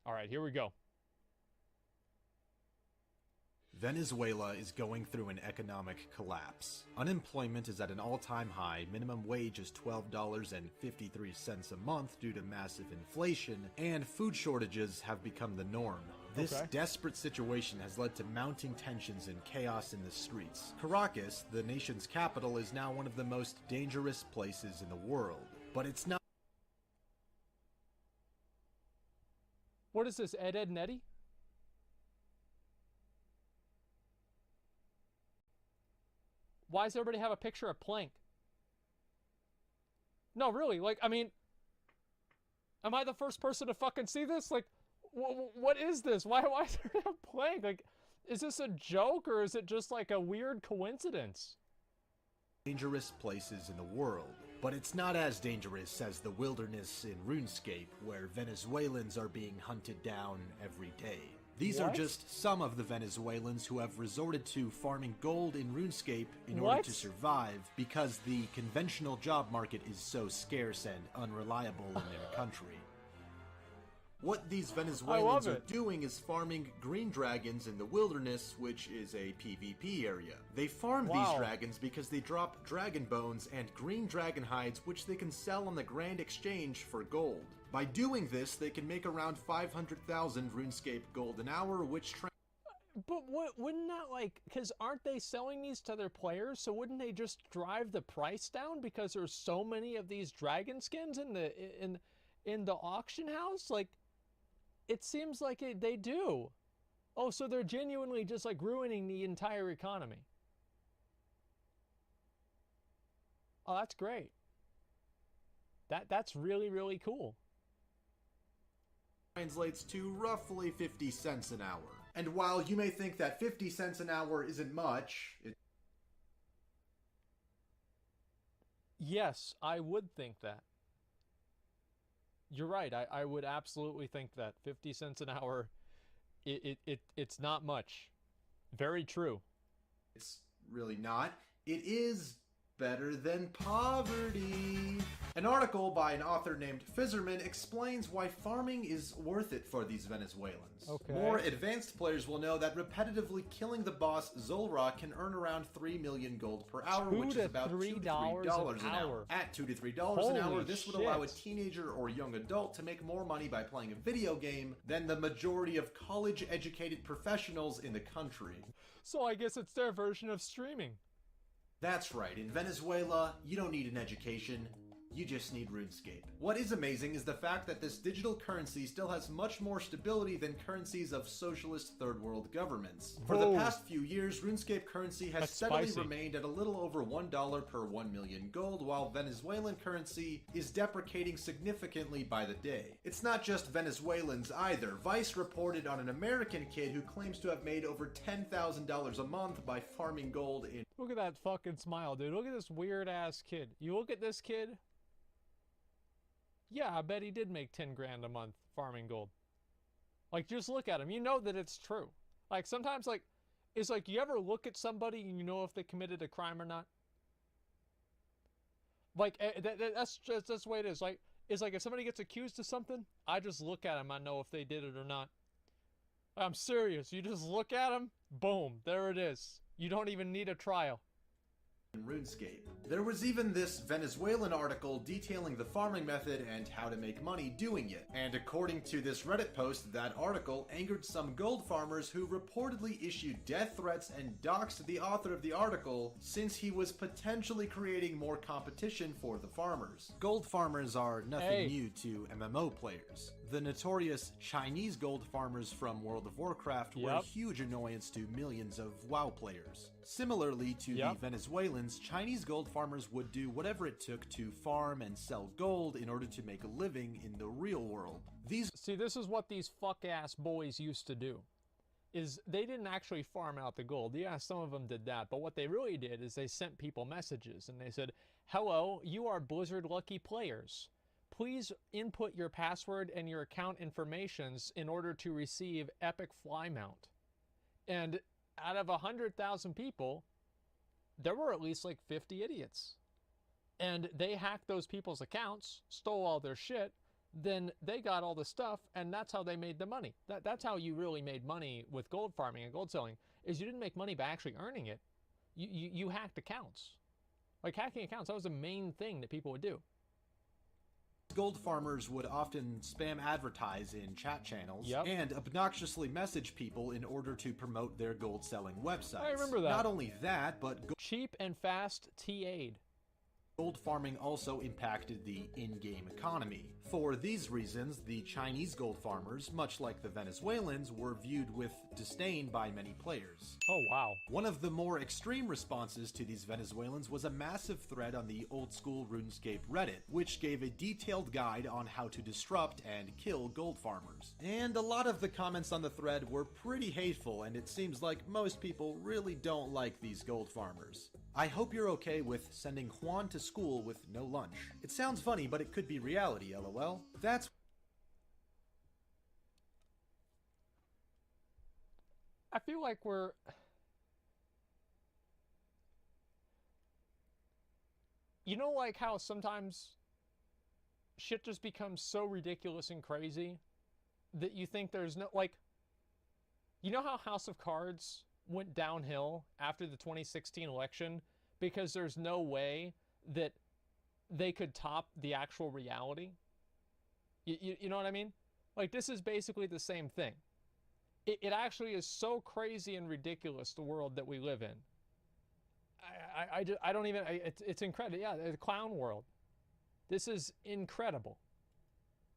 All right, here we go. Venezuela is going through an economic collapse. Unemployment is at an all-time high, minimum wage is $12.53 a month due to massive inflation, and food shortages have become the norm. This desperate situation has led to mounting tensions and chaos in the streets. Caracas, the nation's capital, is now one of the most dangerous places in the world. But it's not... What is this, Ed, Ed, and Eddie? Why does everybody have a picture of Plank? No, really, like, I mean, am I the first person to fucking see this? Like, what is this? Why is there a Plank? Like, is this a joke or is it just like a weird coincidence? Dangerous places in the world. But it's not as dangerous as the wilderness in Runescape, where Venezuelans are being hunted down every day. These are just some of the Venezuelans who have resorted to farming gold in Runescape in order to survive because the conventional job market is so scarce and unreliable in their country. What these Venezuelans are doing is farming green dragons in the wilderness, which is a PvP area. They farm these dragons because they drop dragon bones and green dragon hides, which they can sell on the Grand Exchange for gold. By doing this, they can make around 500,000 RuneScape gold an hour, which But wouldn't that, like, because aren't they selling these to their players, so wouldn't they just drive the price down because there's so many of these dragon skins in the auction house? Like, it seems like they do. Oh, so they're genuinely just like ruining the entire economy. Oh, that's great. That's really, really cool. Translates to roughly 50 cents an hour. And while you may think that 50 cents an hour isn't much, yes, I would think that. You're right. I would absolutely think that 50 cents an hour, it's not much. Very true. It's really not. It is better than poverty. An article by an author named Fizzerman explains why farming is worth it for these Venezuelans. More advanced players will know that repetitively killing the boss Zolra can earn around 3 million gold per hour, which is about $2 to $3 an hour. At $2 to $3 an hour, this would allow a teenager or young adult to make more money by playing a video game than the majority of college-educated professionals in the country. So I guess it's their version of streaming. That's right, in Venezuela, you don't need an education. You just need RuneScape. What is amazing is the fact that this digital currency still has much more stability than currencies of socialist third world governments. For the past few years, RuneScape currency has steadily remained at a little over $1 per 1 million gold, while Venezuelan currency is depreciating significantly by the day. It's not just Venezuelans either. Vice reported on an American kid who claims to have made over $10,000 a month by farming gold in... Look at that fucking smile, dude. Look at this weird ass kid. You look at this kid... Yeah, I bet he did make 10 grand a month farming gold. Like, just look at him. You know that it's true. Like, sometimes, like, it's like you ever look at somebody and you know if they committed a crime or not? Like, that's the way it is. Like, it's like if somebody gets accused of something, I just look at them. I know if they did it or not. I'm serious. You just look at them, boom, there it is. You don't even need a trial. RuneScape. There was even this Venezuelan article detailing the farming method and how to make money doing it. And according to this Reddit post, that article angered some gold farmers who reportedly issued death threats and doxed the author of the article since he was potentially creating more competition for the farmers. Gold farmers are nothing new to MMO players. The notorious Chinese gold farmers from World of Warcraft were a huge annoyance to millions of WoW players. Similarly to the Venezuelans, Chinese gold farmers would do whatever it took to farm and sell gold in order to make a living in the real world. See, this is what these fuck-ass boys used to do. Is they didn't actually farm out the gold. Yeah, some of them did that, but what they really did is they sent people messages and they said, "Hello, you are Blizzard Lucky players. Please input your password and your account informations in order to receive Epic Fly Mount." And out of 100,000 people, there were at least like 50 idiots. And they hacked those people's accounts, stole all their shit, then they got all the stuff, and that's how they made the money. That's how you really made money with gold farming and gold selling, is you didn't make money by actually earning it. You hacked accounts. Like hacking accounts, that was the main thing that people would do. Gold farmers would often spam advertise in chat channels and obnoxiously message people in order to promote their gold selling websites. I remember that. Not only that, but cheap and fast TA'd. Gold farming also impacted the in-game economy. For these reasons, the Chinese gold farmers, much like the Venezuelans, were viewed with disdain by many players. Oh wow. One of the more extreme responses to these Venezuelans was a massive thread on the old-school Runescape Reddit, which gave a detailed guide on how to disrupt and kill gold farmers. And a lot of the comments on the thread were pretty hateful, and it seems like most people really don't like these gold farmers. I hope you're okay with sending Juan to school with no lunch. It sounds funny, but it could be reality, lol. That's... I feel like we're... You know, like how sometimes shit just becomes so ridiculous and crazy that you think there's no... Like, you know how House of Cards went downhill after the 2016 election because there's no way that they could top the actual reality? You know what I mean? Like, this is basically the same thing. It actually is so crazy and ridiculous, the world that we live in. I don't even, it's incredible. Yeah, the clown world. This is incredible.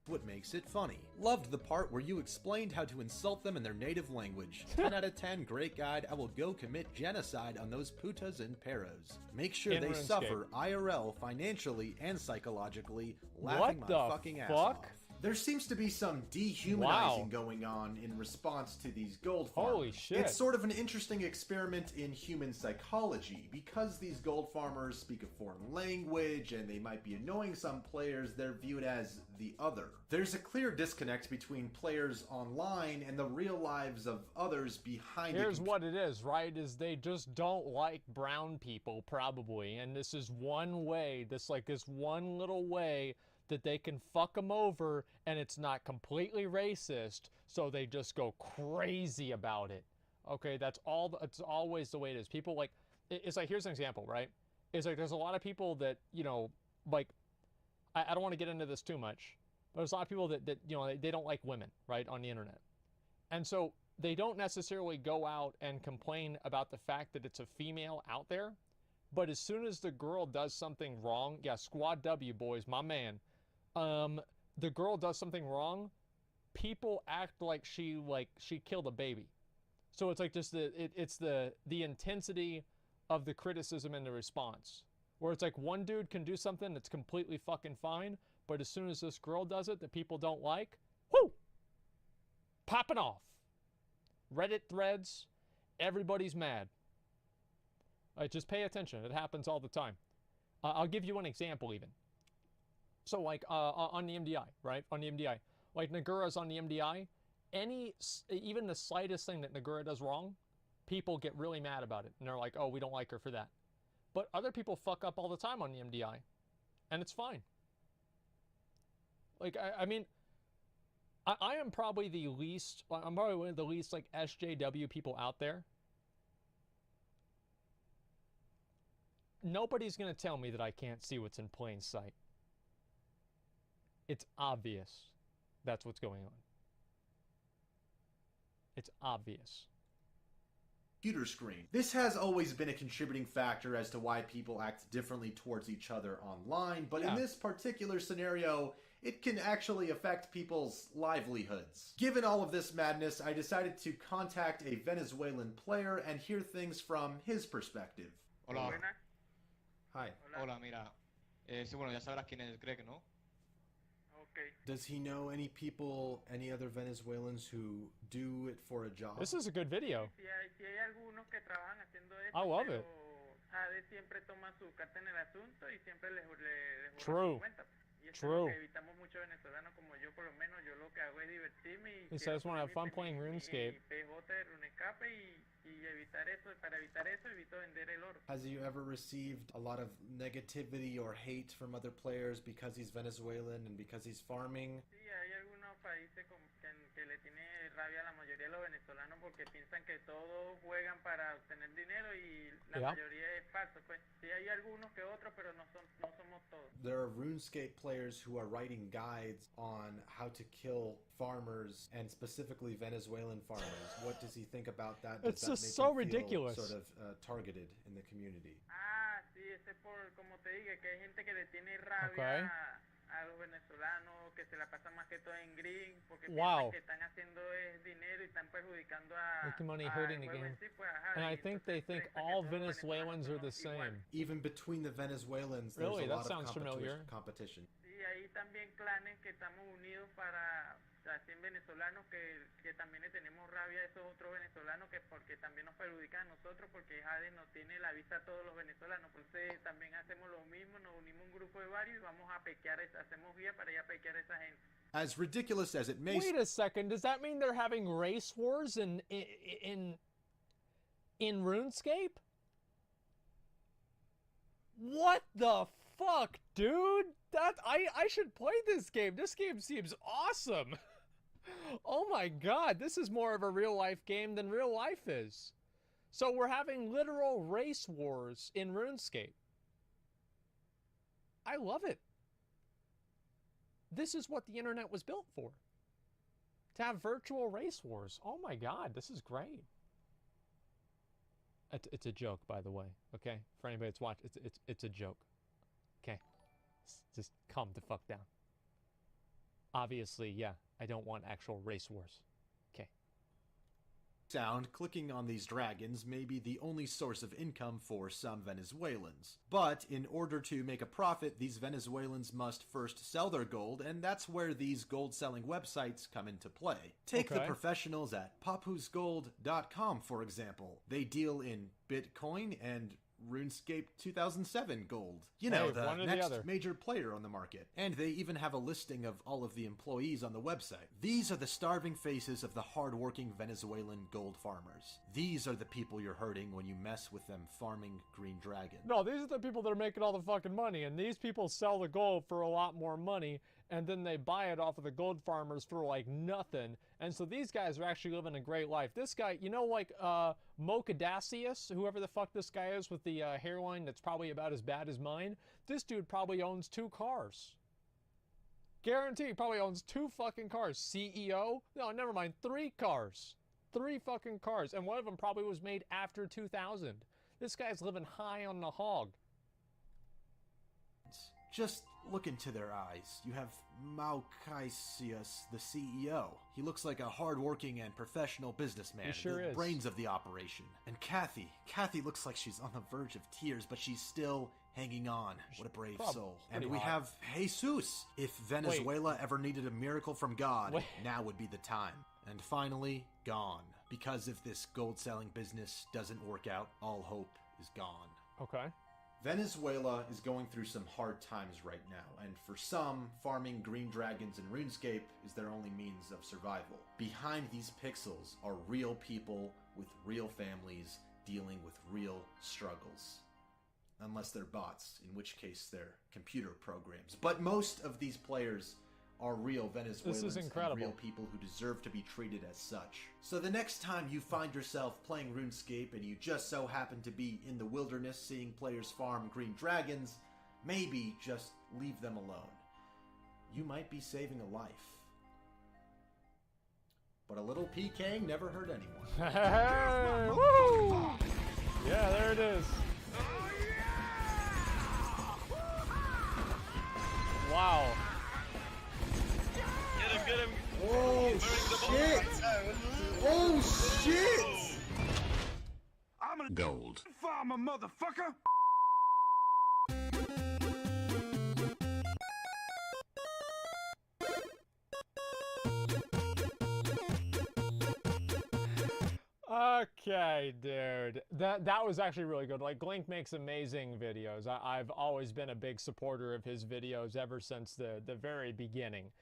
What makes it funny. Loved the part where you explained how to insult them in their native language. 10 out of 10, great guide. I will go commit genocide on those putas and perros. Make sure they suffer IRL financially and psychologically, laughing my fucking ass off. There seems to be some dehumanizing going on in response to these gold farmers. Holy shit. It's sort of an interesting experiment in human psychology. Because these gold farmers speak a foreign language and they might be annoying some players, they're viewed as the other. There's a clear disconnect between players online and the real lives of others behind it. Here's what it is, right? Is they just don't like brown people, probably. And this is one way, this one little way that they can fuck them over, and it's not completely racist, so they just go crazy about it. Okay, that's all. It's always the way it is. People like, it's like, here's an example, right? It's like there's a lot of people that, you know, like, I don't want to get into this too much, but there's a lot of people that you know, they don't like women, right, on the internet. And so they don't necessarily go out and complain about the fact that it's a female out there, but as soon as the girl does something wrong, yeah, Squad W, boys, my man, the girl does something wrong, people act like she killed a baby. So it's like just it's the intensity of the criticism and the response, where it's like one dude can do something that's completely fucking fine, but as soon as this girl does it that people don't like, whoo, popping off. Reddit threads, everybody's mad. Just pay attention. It happens all the time. I'll give you an example even. So like on the MDI, right? On the MDI. Like Nagura's on the MDI. Even the slightest thing that Nagura does wrong, people get really mad about it. And they're like, oh, we don't like her for that. But other people fuck up all the time on the MDI. And it's fine. Like, I mean, I am probably the least, I'm probably one of the least like SJW people out there. Nobody's going to tell me that I can't see what's in plain sight. It's obvious that's what's going on. It's obvious. Computer screen. This has always been a contributing factor as to why people act differently towards each other online, but in this particular scenario, it can actually affect people's livelihoods. Given all of this madness, I decided to contact a Venezuelan player and hear things from his perspective. Hola. Hi. Hola, mira. Sí, bueno, ya sabrás quién es Greg, ¿no? Does he know any people, any other Venezuelans who do it for a job? This is a good video. I love it. True. True. He says, I just want to have fun playing RuneScape. Has you ever received a lot of negativity or hate from other players because he's Venezuelan and because he's farming? There are RuneScape players who are writing guides on how to kill farmers, and specifically Venezuelan farmers. What does he think about that? Does It's that just make so him feel ridiculous. sort of targeted in the community? Okay. Wow. Making money hurting the game. And I think they think all Venezuelans are the same. Even between the Venezuelans, there's Really? a That lot sounds of familiar. competition. As ridiculous as it may Wait a second, does that mean they're having race wars in RuneScape? What the fuck, dude? I should play this game. This game seems awesome. Oh my god, this is more of a real life game than real life is. So we're having literal race wars in RuneScape. I love it. This is what the internet was built for. To have virtual race wars. Oh my god, this is great. It's a joke, by the way, okay? For anybody that's watching, it's a joke. Okay? Just calm the fuck down. Obviously, yeah, I don't want actual race wars. Okay. sound, clicking on these dragons may be the only source of income for some Venezuelans. But in order to make a profit, these Venezuelans must first sell their gold, and that's where these gold-selling websites come into play. Take the professionals at papusgold.com, for example. They deal in Bitcoin and Runescape 2007 gold. You know, the next major player on the market. And they even have a listing of all of the employees on the website. These are the starving faces of the hard-working Venezuelan gold farmers. These are the people you're hurting when you mess with them farming green dragon. No, these are the people that are making all the fucking money, and these people sell the gold for a lot more money, and then they buy it off of the gold farmers for like nothing. And so these guys are actually living a great life. This guy, you know, like Mokadacius, whoever the fuck this guy is with the hairline that's probably about as bad as mine, this dude probably owns 2 cars. Guarantee he probably owns 2 fucking cars. CEO? No, never mind, 3 cars. 3 fucking cars, and one of them probably was made after 2000. This guy's living high on the hog. Just look into their eyes. You have Maukaisius, the CEO. He looks like a hard-working and professional businessman. He sure the is. brains of the operation. And Kathy. Kathy looks like she's on the verge of tears, but she's still hanging on. What a brave soul. And we have Jesus. If Venezuela ever needed a miracle from God, now would be the time. And finally, gone. Because if this gold-selling business doesn't work out, all hope is gone. Okay. Venezuela is going through some hard times right now, and for some, farming green dragons in RuneScape is their only means of survival. Behind these pixels are real people with real families dealing with real struggles. Unless they're bots, in which case they're computer programs. But most of these players are real Venezuelans and real people who deserve to be treated as such. So the next time you find yourself playing RuneScape and you just so happen to be in the wilderness seeing players farm green dragons, maybe just leave them alone. You might be saving a life. But a little PKing never hurt anyone. Hey, woo! Yeah, there it is. Wow. Get him. Oh shit! Oh shit! I'm a gold farmer, motherfucker! Okay, dude. That was actually really good. Like, Glink makes amazing videos. I've always been a big supporter of his videos ever since the very beginning.